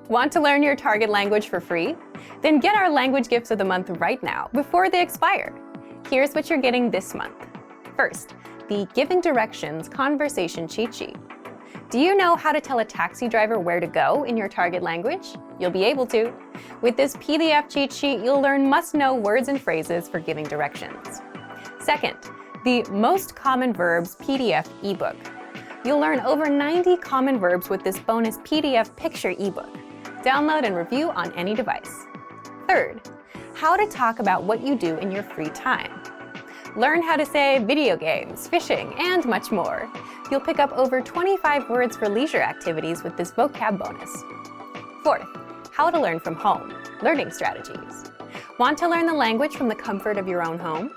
Want to learn your target language for free? Then get our language gifts of the month right now before they expire. Here's what you're getting this month. First, the Giving Directions Conversation Cheat Sheet. Do you know how to tell a taxi driver where to go in your target language? You'll be able to. With this PDF cheat sheet, you'll learn must-know words and phrases for giving directions. Second, the Most Common Verbs PDF ebook. You'll learn over 90 common verbs with this bonus PDF picture ebook. Download and review on any device. Third, how to talk about what you do in your free time. Learn how to say video games, fishing, and much more. You'll pick up over 25 words for leisure activities with this vocab bonus. Fourth, how to learn from home, learning strategies. Want to learn the language from the comfort of your own home?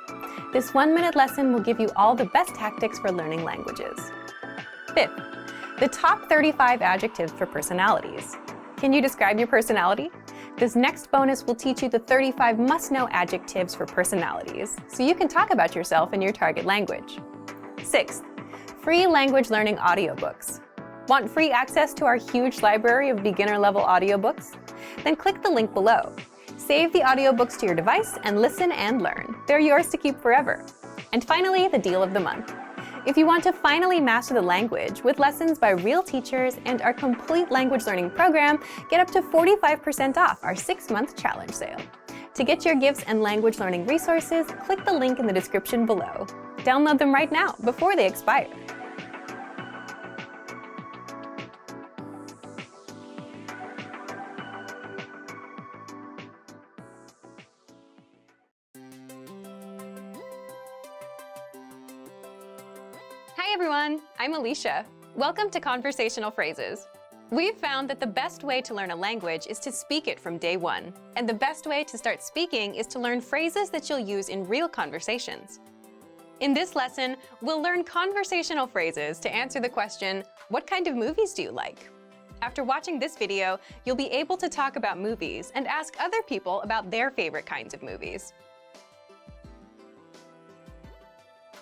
This 1-minute lesson will give you all the best tactics for learning languages. Fifth, the top 35 adjectives for personalities. Can you describe your personality? This next bonus will teach you the 35 must-know adjectives for personalities, so you can talk about yourself in your target language. Sixth, free language learning audiobooks. Want free access to our huge library of beginner-level audiobooks? Then click the link below. Save the audiobooks to your device and listen and learn. They're yours to keep forever. And finally, the deal of the month. If you want to finally master the language with lessons by real teachers and our complete language learning program, get up to 45% off our 6-month challenge sale. To get your gifts and language learning resources, click the link in the description below. Download them right now before they expire. Hi everyone, I'm Alicia. Welcome to Conversational Phrases. We've found that the best way to learn a language is to speak it from day one. And the best way to start speaking is to learn phrases that you'll use in real conversations. In this lesson, we'll learn conversational phrases to answer the question, what kind of movies do you like? After watching this video, you'll be able to talk about movies and ask other people about their favorite kinds of movies.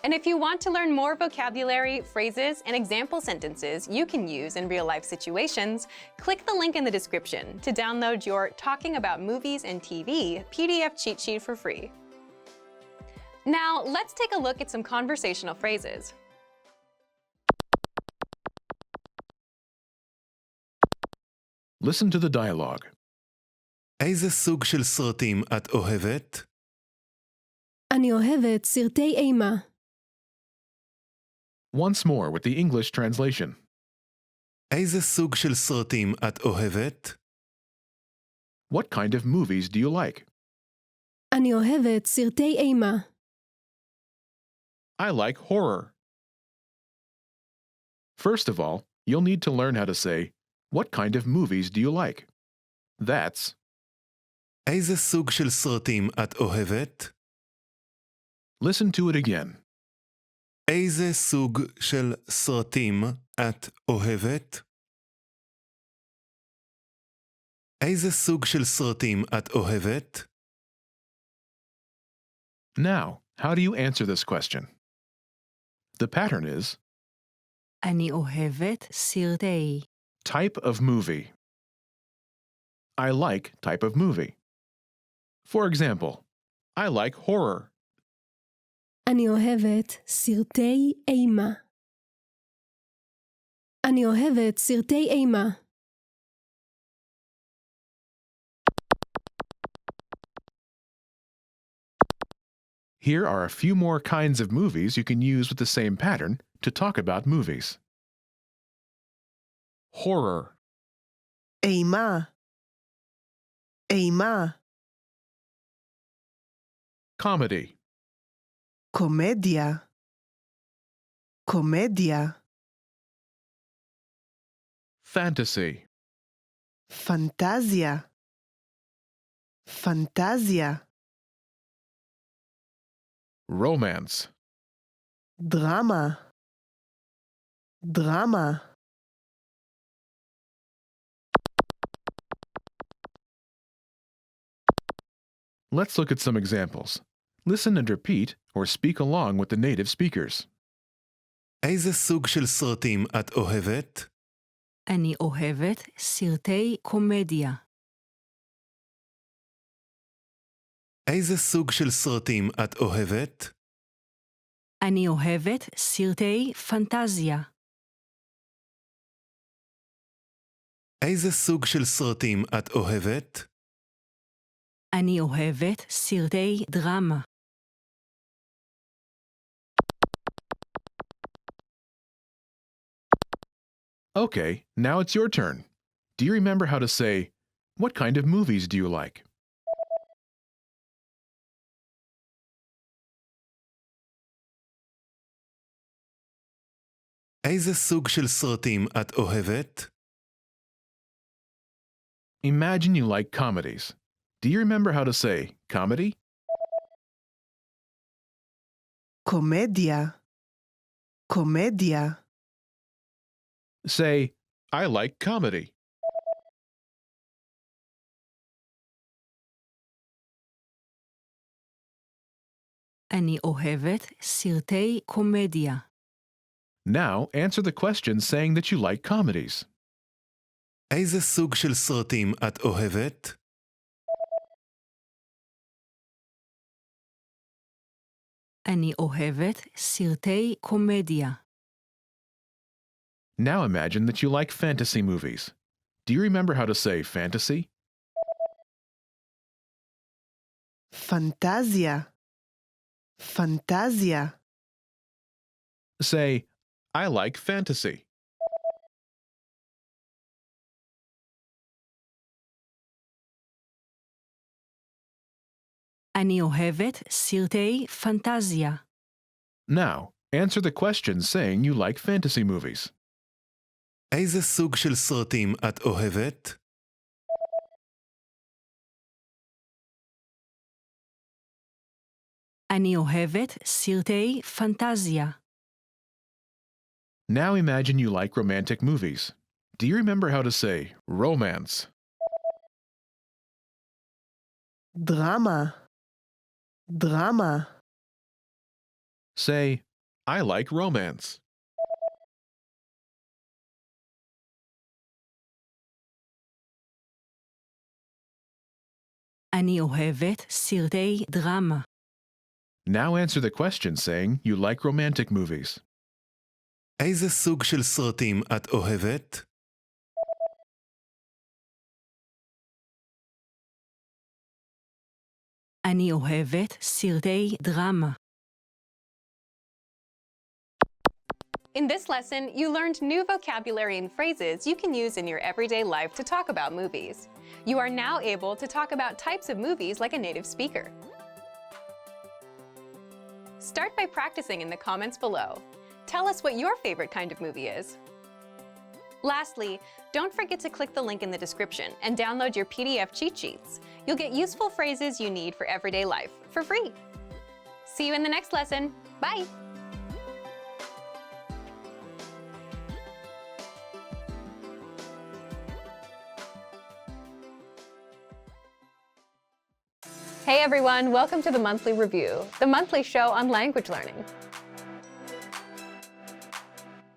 And if you want to learn more vocabulary, phrases, and example sentences you can use in real-life situations, click the link in the description to download your Talking About Movies and TV PDF cheat sheet for free. Now, let's take a look at some conversational phrases. Listen to the dialogue. איזה סוג של סרטים את אוהבת? אני אוהבת סרטי אימה. Once more with the English translation. איזה סוג של סרטים את אוהבת? What kind of movies do you like? אני אוהבת סרטי אימה. I like horror. First of all, you'll need to learn how to say, what kind of movies do you like? That's איזה סוג של סרטים את אוהבת? Listen to it again. איזה סוג של סרטים את אוהבת? איזה סוג של סרטים את אוהבת? Now, how do you answer this question? The pattern is אני אוהבת סרטי. type of movie. I like type of movie. For example, I like horror. אני אוהבת סרטי אימה. אני אוהבת סרטי אימה. Here are a few more kinds of movies you can use with the same pattern to talk about movies. Horror. אימה. אימה. Comedy. קומדיה. קומדיה. Fantasy. פנטזיה. פנטזיה. Romance. דרמה. דרמה. Let's look at some examples. Listen and repeat or speak along with the native speakers. איזה סוג של סרטים את אוהבת? אני אוהבת סרטי קומדיה. איזה סוג של סרטים את אוהבת? אני אוהבת סרטי פנטזיה. איזה סוג של סרטים את אוהבת? אני אוהבת סרטי דרמה. Okay, now it's your turn. Do you remember how to say, "What kind of movies do you like?" איזה סוג של סרטים את אוהבת? Imagine you like comedies. Do you remember how to say comedy? קומדיה. קומדיה. Say, "I like comedy." אני אוהבת סרטי קומדיה. Now answer the question saying that you like comedies. איזה סוג של סרטים את אוהבת? אני אוהבת סרטי קומדיה. Now imagine that you like fantasy movies. Do you remember how to say fantasy? פנטזיה. פנטזיה. Say, "I like fantasy." אני אוהבת סרטי פנטזיה. Now, answer the question saying you like fantasy movies. איזה סוג של סרטים את אוהבת? אני אוהבת סרטי פנטזיה. Now imagine you like romantic movies. Do you remember how to say romance? דרמה. דרמה. Say, "I like romance." אני אוהבת סרטי דרמה. Now answer the question saying you like romantic movies. איזה סוג של סרטים את אוהבת? אני אוהבת סרטי דרמה. In this lesson, you learned new vocabulary and phrases you can use in your everyday life to talk about movies. You are now able to talk about types of movies like a native speaker. Start by practicing in the comments below. Tell us what your favorite kind of movie is. Lastly, don't forget to click the link in the description and download your PDF cheat sheets. You'll get useful phrases you need for everyday life for free. See you in the next lesson. Bye! Hey everyone, welcome to the Monthly Review, the monthly show on language learning,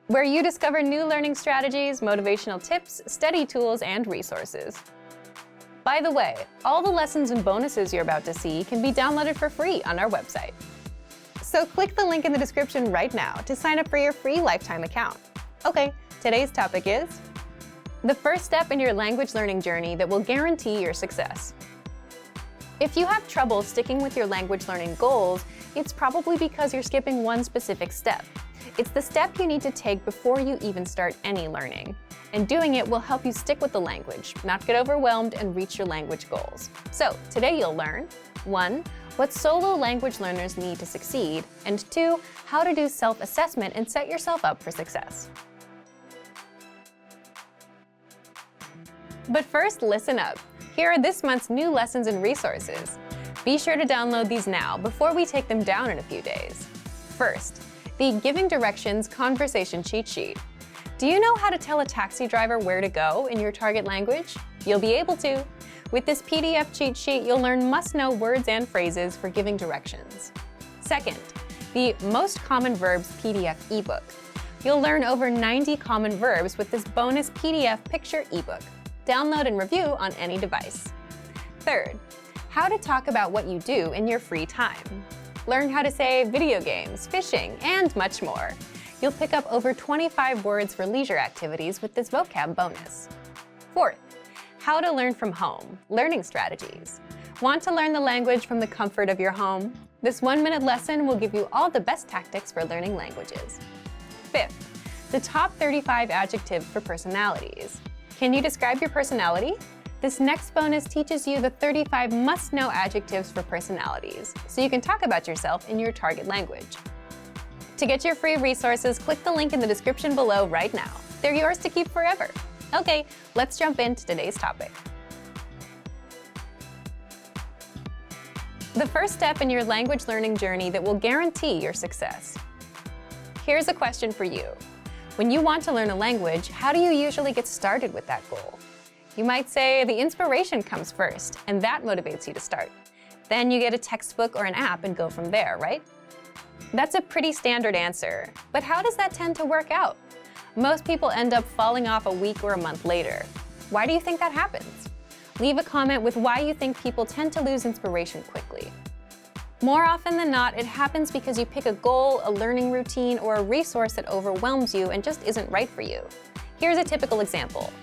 where you discover new learning strategies, motivational tips, study tools, and resources. By the way, all the lessons and bonuses you're about to see can be downloaded for free on our website. So click the link in the description right now to sign up for your free lifetime account. Okay, today's topic is the first step in your language learning journey that will guarantee your success. If you have trouble sticking with your language learning goals, it's probably because you're skipping one specific step. It's the step you need to take before you even start any learning. And doing it will help you stick with the language, not get overwhelmed, and reach your language goals. So today you'll learn 1. What solo language learners need to succeed, and 2. How to do self-assessment and set yourself up for success. But first, listen up. Here are this month's new lessons and resources. Be sure to download these now before we take them down in a few days. First, the Giving Directions Conversation Cheat Sheet. Do you know how to tell a taxi driver where to go in your target language? You'll be able to. With this PDF cheat sheet, you'll learn must-know words and phrases for giving directions. Second, the Most Common Verbs PDF ebook. You'll learn over 90 common verbs with this bonus PDF picture ebook. Download and review on any device. Third, how to talk about what you do in your free time. Learn how to say video games, fishing, and much more. You'll pick up over 25 words for leisure activities with this vocab bonus. Fourth, how to learn from home, learning strategies. Want to learn the language from the comfort of your home? This 1-minute lesson will give you all the best tactics for learning languages. Fifth, the top 35 adjectives for personalities. Can you describe your personality? This next bonus teaches you the 35 must-know adjectives for personalities, so you can talk about yourself in your target language. To get your free resources, click the link in the description below right now. They're yours to keep forever. Okay, let's jump into today's topic. The first step in your language learning journey that will guarantee your success. Here's a question for you. When you want to learn a language, how do you usually get started with that goal? You might say the inspiration comes first, and that motivates you to start. Then you get a textbook or an app and go from there, right? That's a pretty standard answer, but how does that tend to work out? Most people end up falling off a week or a month later. Why do you think that happens? Leave a comment with why you think people tend to lose inspiration quickly. More often than not, it happens because you pick a goal, a learning routine, or a resource that overwhelms you and just isn't right for you. Here's a typical example.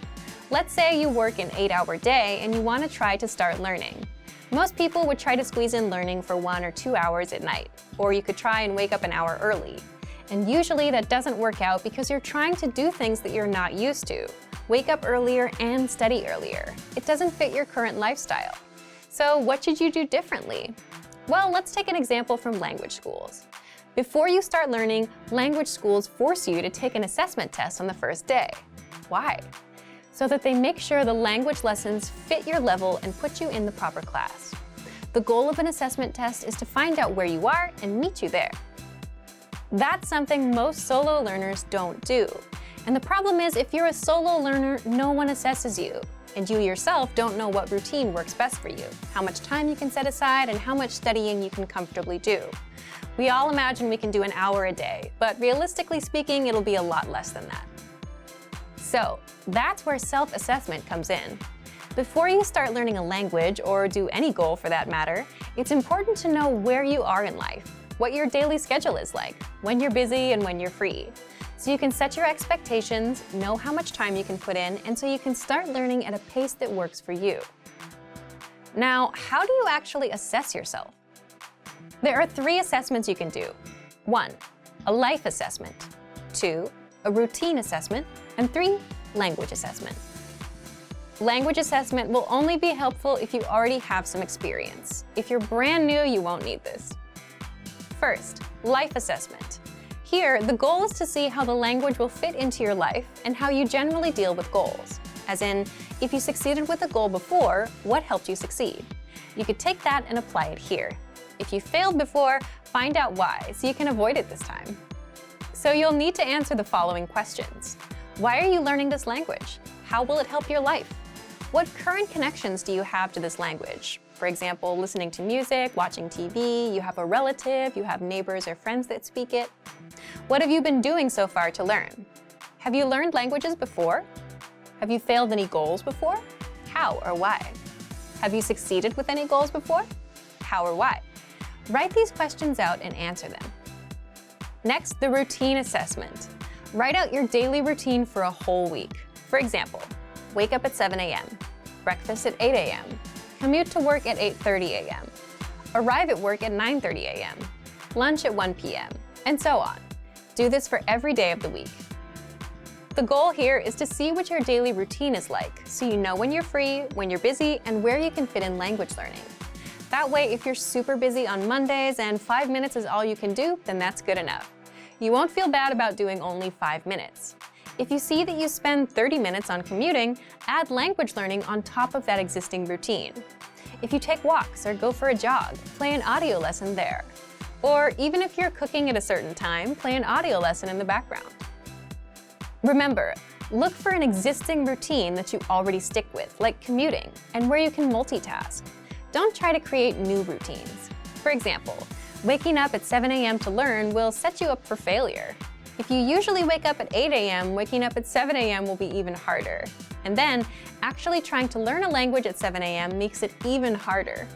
Let's say you work an 8-hour day and you want to try to start learning. Most people would try to squeeze in learning for 1 or 2 hours at night, or you could try and wake up an hour early. And usually that doesn't work out because you're trying to do things that you're not used to. Wake up earlier and study earlier. It doesn't fit your current lifestyle. So what should you do differently? Well, let's take an example from language schools. Before you start learning, language schools force you to take an assessment test on the first day. Why? So that they make sure the language lessons fit your level and put you in the proper class. The goal of an assessment test is to find out where you are and meet you there. That's something most solo learners don't do. And the problem is, if you're a solo learner, no one assesses you. And you yourself don't know what routine works best for you, how much time you can set aside, and how much studying you can comfortably do. We all imagine we can do an hour a day, but realistically speaking, it'll be a lot less than that. So that's where self-assessment comes in. Before you start learning a language, or do any goal for that matter, it's important to know where you are in life, what your daily schedule is like, when you're busy and when you're free. So you can set your expectations, know how much time you can put in, and so you can start learning at a pace that works for you. Now, how do you actually assess yourself? There are 3 assessments you can do. 1, a life assessment. 2, a routine assessment. And 3, language assessment. Language assessment will only be helpful if you already have some experience. If you're brand new, you won't need this. First, life assessment. Here, the goal is to see how the language will fit into your life and how you generally deal with goals. As in, if you succeeded with a goal before, what helped you succeed? You could take that and apply it here. If you failed before, find out why so you can avoid it this time. So you'll need to answer the following questions. Why are you learning this language? How will it help your life? What current connections do you have to this language? For example, listening to music, watching TV, you have a relative, you have neighbors or friends that speak it. What have you been doing so far to learn? Have you learned languages before? Have you failed any goals before? How or why? Have you succeeded with any goals before? How or why? Write these questions out and answer them. Next, the routine assessment. Write out your daily routine for a whole week. For example, wake up at 7 a.m., breakfast at 8 a.m., commute to work at 8:30 a.m., arrive at work at 9:30 a.m., lunch at 1 p.m., and so on. Do this for every day of the week. The goal here is to see what your daily routine is like, so you know when you're free, when you're busy, and where you can fit in language learning. That way, if you're super busy on Mondays and 5 minutes is all you can do, then that's good enough. You won't feel bad about doing only 5 minutes. If you see that you spend 30 minutes on commuting, add language learning on top of that existing routine. If you take walks or go for a jog, play an audio lesson there. Or even if you're cooking at a certain time, play an audio lesson in the background. Remember, look for an existing routine that you already stick with, like commuting, and where you can multitask. Don't try to create new routines. For example, waking up at 7 a.m. to learn will set you up for failure. If you usually wake up at 8 a.m., waking up at 7 a.m. will be even harder. And then, actually trying to learn a language at 7 a.m. makes it even harder.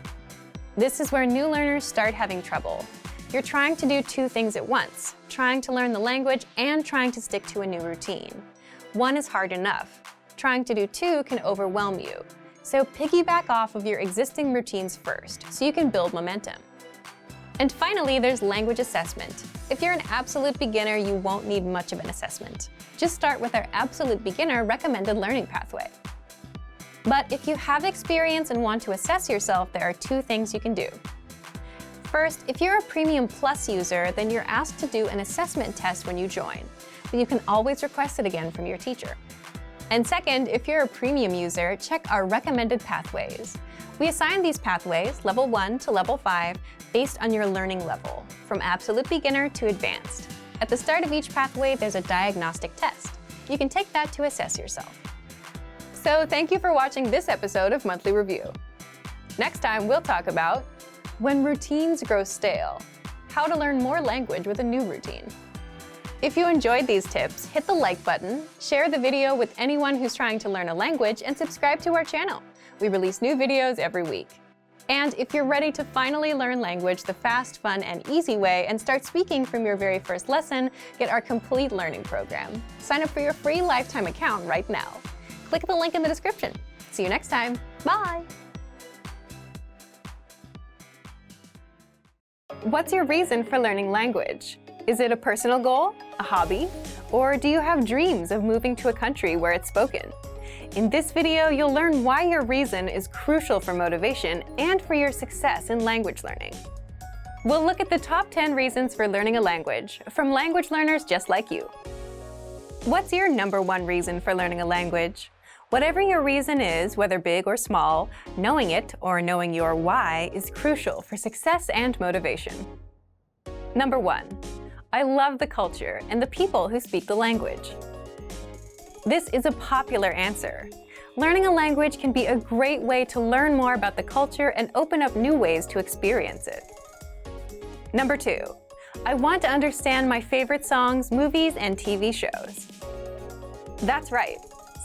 This is where new learners start having trouble. You're trying to do two things at once, trying to learn the language and trying to stick to a new routine. One is hard enough. Trying to do two can overwhelm you. So piggyback off of your existing routines first, so you can build momentum. And finally, there's language assessment. If you're an absolute beginner, you won't need much of an assessment. Just start with our absolute beginner recommended learning pathway. But if you have experience and want to assess yourself, there are two things you can do. First, if you're a Premium Plus user, then you're asked to do an assessment test when you join, but you can always request it again from your teacher. And second, if you're a Premium user, check our recommended pathways. We assign these pathways, level 1 to level 5, based on your learning level, from absolute beginner to advanced. At the start of each pathway, there's a diagnostic test. You can take that to assess yourself. So thank you for watching this episode of Monthly Review. Next time, we'll talk about when routines grow stale, how to learn more language with a new routine. If you enjoyed these tips, hit the like button, share the video with anyone who's trying to learn a language, and subscribe to our channel. We release new videos every week. And if you're ready to finally learn language the fast, fun, and easy way and start speaking from your very first lesson, get our complete learning program. Sign up for your free lifetime account right now. Click the link in the description. See you next time. Bye! What's your reason for learning language? Is it a personal goal, a hobby, or do you have dreams of moving to a country where it's spoken? In this video, you'll learn why your reason is crucial for motivation and for your success in language learning. We'll look at the top 10 reasons for learning a language from language learners just like you. What's your number one reason for learning a language? Whatever your reason is, whether big or small, knowing it or knowing your why is crucial for success and motivation. Number 1. I love the culture and the people who speak the language. This is a popular answer. Learning a language can be a great way to learn more about the culture and open up new ways to experience it. Number 2. I want to understand my favorite songs, movies, and TV shows. That's right.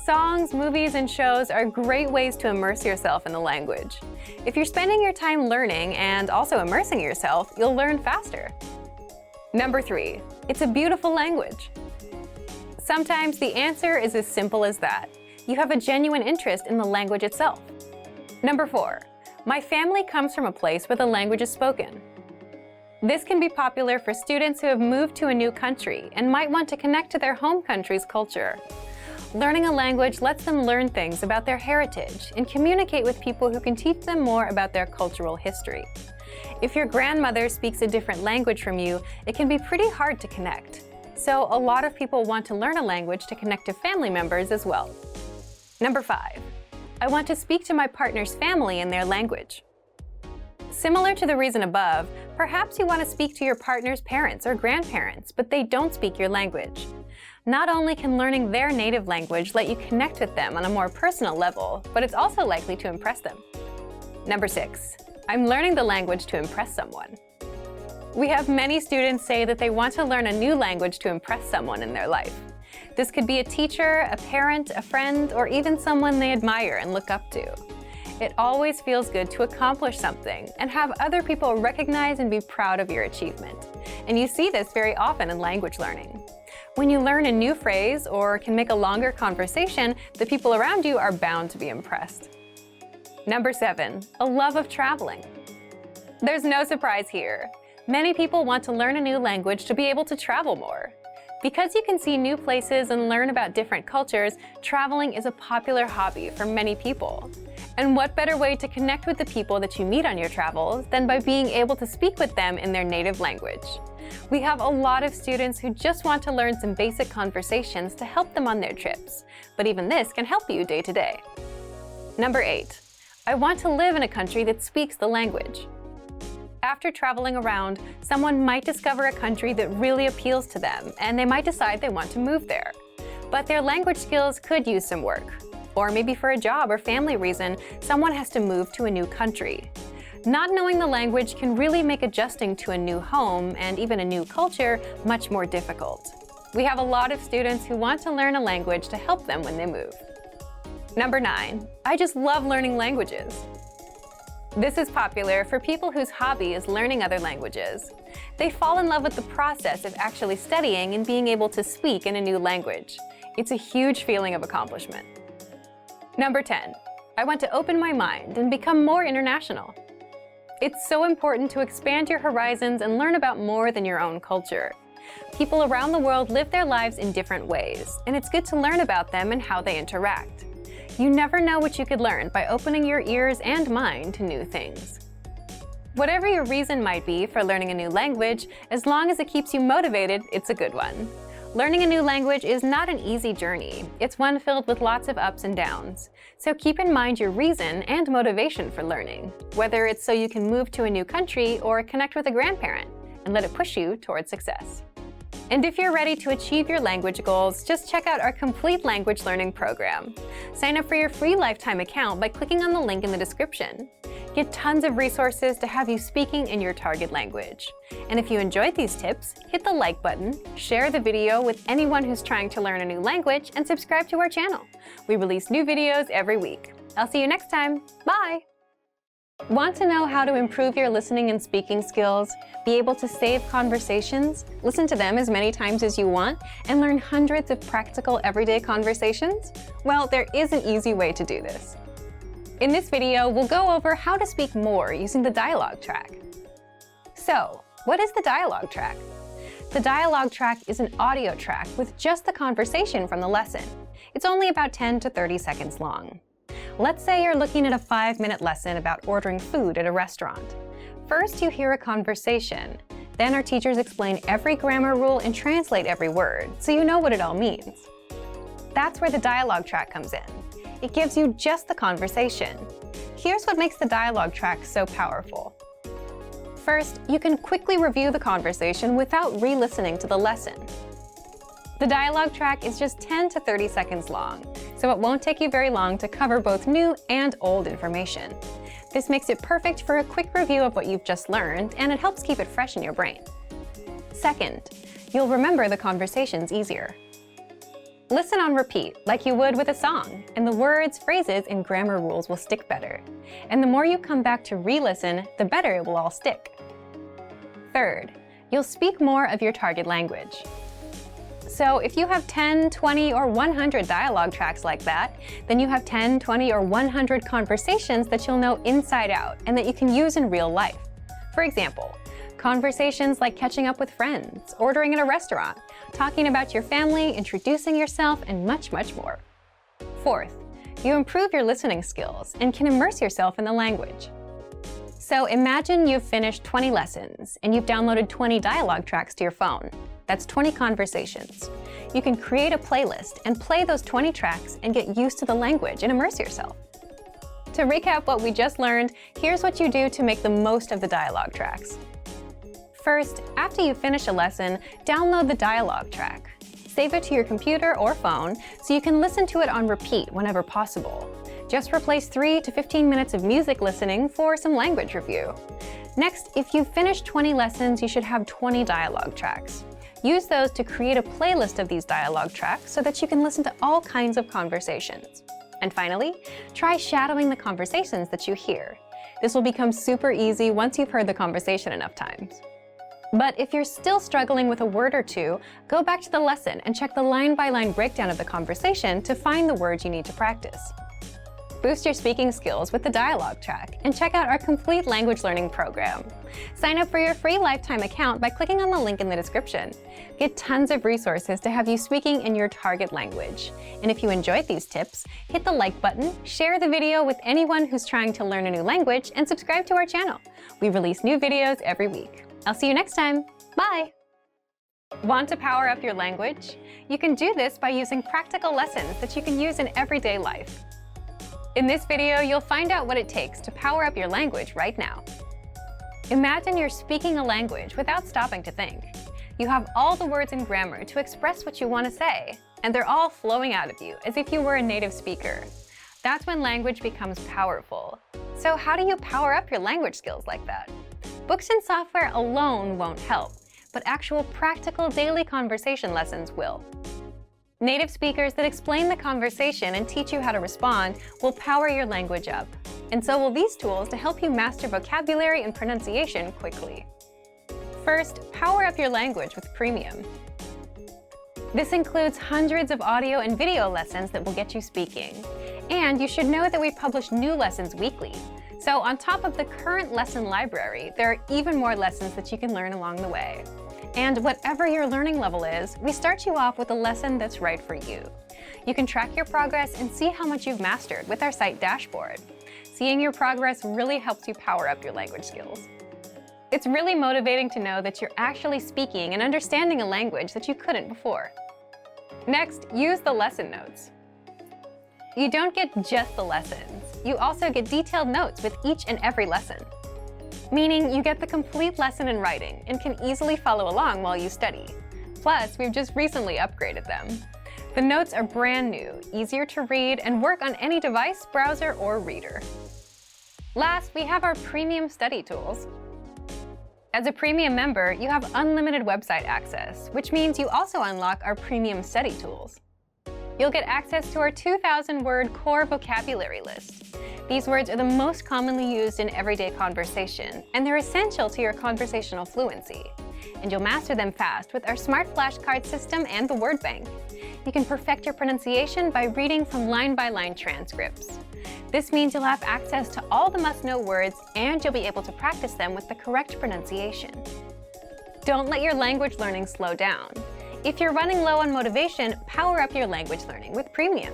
Songs, movies, and shows are great ways to immerse yourself in the language. If you're spending your time learning and also immersing yourself, you'll learn faster. Number 3. It's a beautiful language. Sometimes the answer is as simple as that. You have a genuine interest in the language itself. Number 4. My family comes from a place where the language is spoken. This can be popular for students who have moved to a new country and might want to connect to their home country's culture. Learning a language lets them learn things about their heritage and communicate with people who can teach them more about their cultural history. If your grandmother speaks a different language from you, it can be pretty hard to connect. So a lot of people want to learn a language to connect to family members as well. Number 5. I want to speak to my partner's family in their language. Similar to the reason above, perhaps you want to speak to your partner's parents or grandparents, but they don't speak your language. Not only can learning their native language let you connect with them on a more personal level, but it's also likely to impress them. Number 6. I'm learning the language to impress someone. We have many students say that they want to learn a new language to impress someone in their life. This could be a teacher, a parent, a friend, or even someone they admire and look up to. It always feels good to accomplish something and have other people recognize and be proud of your achievement. And you see this very often in language learning. When you learn a new phrase or can make a longer conversation, the people around you are bound to be impressed. Number 7. A love of traveling. There's no surprise here. Many people want to learn a new language to be able to travel more. Because you can see new places and learn about different cultures, traveling is a popular hobby for many people. And what better way to connect with the people that you meet on your travels than by being able to speak with them in their native language? We have a lot of students who just want to learn some basic conversations to help them on their trips, but even this can help you day to day. Number 8. I want to live in a country that speaks the language. After traveling around, someone might discover a country that really appeals to them, and they might decide they want to move there. But their language skills could use some work. Or maybe for a job or family reason, someone has to move to a new country. Not knowing the language can really make adjusting to a new home and even a new culture much more difficult. We have a lot of students who want to learn a language to help them when they move. Number 9, I just love learning languages. This is popular for people whose hobby is learning other languages. They fall in love with the process of actually studying and being able to speak in a new language. It's a huge feeling of accomplishment. Number 10, I want to open my mind and become more international. It's so important to expand your horizons and learn about more than your own culture. People around the world live their lives in different ways, and it's good to learn about them and how they interact. You never know what you could learn by opening your ears and mind to new things. Whatever your reason might be for learning a new language, as long as it keeps you motivated, it's a good one. Learning a new language is not an easy journey. It's one filled with lots of ups and downs. So keep in mind your reason and motivation for learning, whether it's so you can move to a new country or connect with a grandparent, and let it push you towards success. And if you're ready to achieve your language goals, just check out our complete language learning program. Sign up for your free lifetime account by clicking on the link in the description. Get tons of resources to have you speaking in your target language. And if you enjoyed these tips, hit the like button, share the video with anyone who's trying to learn a new language, and subscribe to our channel. We release new videos every week. I'll see you next time. Bye! Want to know how to improve your listening and speaking skills, be able to save conversations, listen to them as many times as you want, and learn hundreds of practical everyday conversations? Well, there is an easy way to do this. In this video, we'll go over how to speak more using the dialogue track. So, what is the dialogue track? The dialogue track is an audio track with just the conversation from the lesson. It's only about 10 to 30 seconds long. Let's say you're looking at a 5-minute lesson about ordering food at a restaurant. First, you hear a conversation. Then our teachers explain every grammar rule and translate every word, so you know what it all means. That's where the dialogue track comes in. It gives you just the conversation. Here's what makes the dialogue track so powerful. First, you can quickly review the conversation without re-listening to the lesson. The dialogue track is just 10 to 30 seconds long, so it won't take you very long to cover both new and old information. This makes it perfect for a quick review of what you've just learned, and it helps keep it fresh in your brain. Second, you'll remember the conversations easier. Listen on repeat, like you would with a song, and the words, phrases, and grammar rules will stick better. And the more you come back to re-listen, the better it will all stick. Third, you'll speak more of your target language. So if you have 10, 20, or 100 dialogue tracks like that, then you have 10, 20, or 100 conversations that you'll know inside out and that you can use in real life. For example, conversations like catching up with friends, ordering at a restaurant, talking about your family, introducing yourself, and much, much more. Fourth, you improve your listening skills and can immerse yourself in the language. So imagine you've finished 20 lessons and you've downloaded 20 dialogue tracks to your phone. That's 20 conversations. You can create a playlist and play those 20 tracks and get used to the language and immerse yourself. To recap what we just learned, here's what you do to make the most of the dialogue tracks. First, after you finish a lesson, download the dialogue track. Save it to your computer or phone so you can listen to it on repeat whenever possible. Just replace 3 to 15 minutes of music listening for some language review. Next, if you've finished 20 lessons, you should have 20 dialogue tracks. Use those to create a playlist of these dialogue tracks so that you can listen to all kinds of conversations. And finally, try shadowing the conversations that you hear. This will become super easy once you've heard the conversation enough times. But if you're still struggling with a word or two, go back to the lesson and check the line-by-line breakdown of the conversation to find the words you need to practice. Boost your speaking skills with the dialogue track and check out our complete language learning program. Sign up for your free lifetime account by clicking on the link in the description. Get tons of resources to have you speaking in your target language. And if you enjoyed these tips, hit the like button, share the video with anyone who's trying to learn a new language, and subscribe to our channel. We release new videos every week. I'll see you next time. Bye! Want to power up your language? You can do this by using practical lessons that you can use in everyday life. In this video, you'll find out what it takes to power up your language right now. Imagine you're speaking a language without stopping to think. You have all the words and grammar to express what you want to say, and they're all flowing out of you as if you were a native speaker. That's when language becomes powerful. So how do you power up your language skills like that? Books and software alone won't help, but actual practical daily conversation lessons will. Native speakers that explain the conversation and teach you how to respond will power your language up. And so will these tools to help you master vocabulary and pronunciation quickly. First, power up your language with Premium. This includes hundreds of audio and video lessons that will get you speaking. And you should know that we publish new lessons weekly. So on top of the current lesson library, there are even more lessons that you can learn along the way. And whatever your learning level is, we start you off with a lesson that's right for you. You can track your progress and see how much you've mastered with our site dashboard. Seeing your progress really helps you power up your language skills. It's really motivating to know that you're actually speaking and understanding a language that you couldn't before. Next, use the lesson notes. You don't get just the lessons. You also get detailed notes with each and every lesson. Meaning you get the complete lesson in writing and can easily follow along while you study. Plus, we've just recently upgraded them. The notes are brand new, easier to read, and work on any device, browser, or reader. Last, we have our premium study tools. As a premium member, you have unlimited website access, which means you also unlock our premium study tools. You'll get access to our 2,000-word core vocabulary list. These words are the most commonly used in everyday conversation, and they're essential to your conversational fluency. And you'll master them fast with our smart flashcard system and the word bank. You can perfect your pronunciation by reading from line-by-line transcripts. This means you'll have access to all the must-know words, and you'll be able to practice them with the correct pronunciation. Don't let your language learning slow down. If you're running low on motivation, power up your language learning with Premium.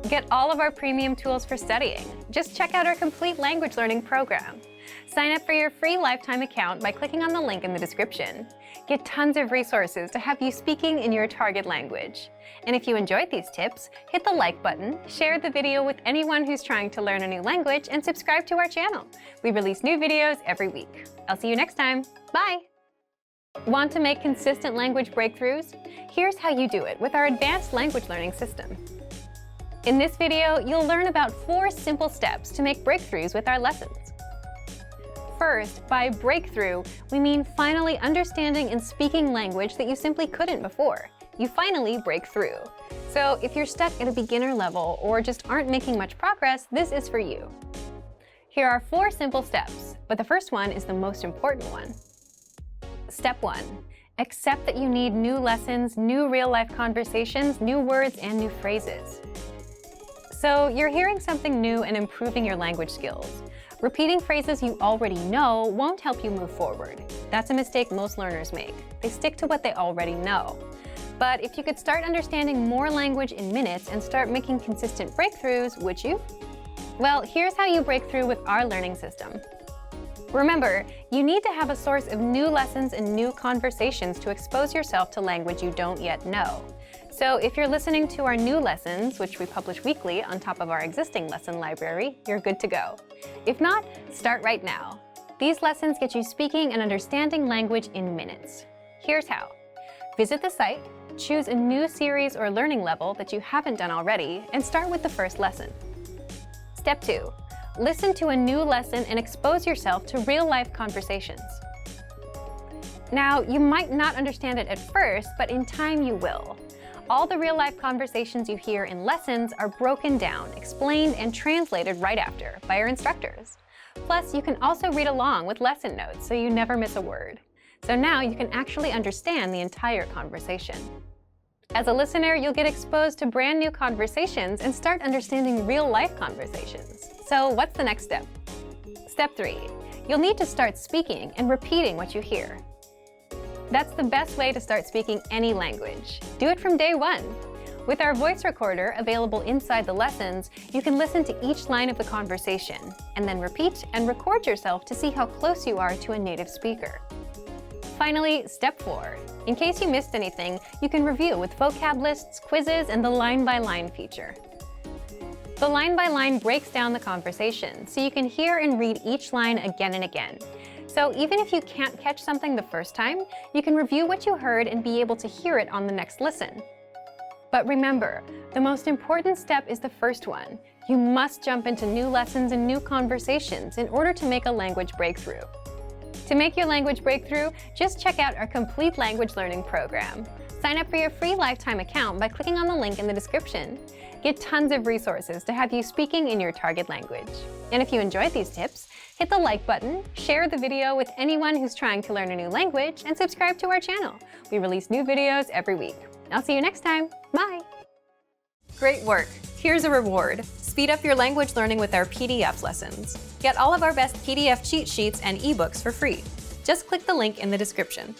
Get all of our premium tools for studying. Just check out our complete language learning program. Sign up for your free lifetime account by clicking on the link in the description. Get tons of resources to have you speaking in your target language. And if you enjoyed these tips, hit the like button, share the video with anyone who's trying to learn a new language, and subscribe to our channel. We release new videos every week. I'll see you next time. Bye! Want to make consistent language breakthroughs? Here's how you do it with our advanced language learning system. In this video, you'll learn about 4 simple steps to make breakthroughs with our lessons. First, by breakthrough, we mean finally understanding and speaking language that you simply couldn't before. You finally break through. So if you're stuck at a beginner level or just aren't making much progress, this is for you. Here are 4 simple steps, but the first one is the most important one. Step 1. Accept that you need new lessons, new real-life conversations, new words, and new phrases. So you're hearing something new and improving your language skills. Repeating phrases you already know won't help you move forward. That's a mistake most learners make. They stick to what they already know. But if you could start understanding more language in minutes and start making consistent breakthroughs, would you? Well, here's how you break through with our learning system. Remember, you need to have a source of new lessons and new conversations to expose yourself to language you don't yet know. So if you're listening to our new lessons, which we publish weekly on top of our existing lesson library, you're good to go. If not, start right now. These lessons get you speaking and understanding language in minutes. Here's how. Visit the site, choose a new series or learning level that you haven't done already, and start with the first lesson. Step 2. Listen to a new lesson and expose yourself to real-life conversations. Now, you might not understand it at first, but in time you will. All the real-life conversations you hear in lessons are broken down, explained, and translated right after by our instructors. Plus, you can also read along with lesson notes so you never miss a word. So now you can actually understand the entire conversation. As a listener, you'll get exposed to brand new conversations and start understanding real-life conversations. So what's the next step? Step 3. You'll need to start speaking and repeating what you hear. That's the best way to start speaking any language. Do it from day 1. With our voice recorder available inside the lessons, you can listen to each line of the conversation, and then repeat and record yourself to see how close you are to a native speaker. Finally, step 4. In case you missed anything, you can review with vocab lists, quizzes, and the line-by-line feature. The line-by-line breaks down the conversation, so you can hear and read each line again and again. So even if you can't catch something the first time, you can review what you heard and be able to hear it on the next listen. But remember, the most important step is the first one. You must jump into new lessons and new conversations in order to make a language breakthrough. To make your language breakthrough, just check out our complete language learning program. Sign up for your free lifetime account by clicking on the link in the description. Get tons of resources to have you speaking in your target language. And if you enjoyed these tips, hit the like button, share the video with anyone who's trying to learn a new language, and subscribe to our channel. We release new videos every week. I'll see you next time. Bye! Great work! Here's a reward. Speed up your language learning with our PDF lessons. Get all of our best PDF cheat sheets and ebooks for free. Just click the link in the description.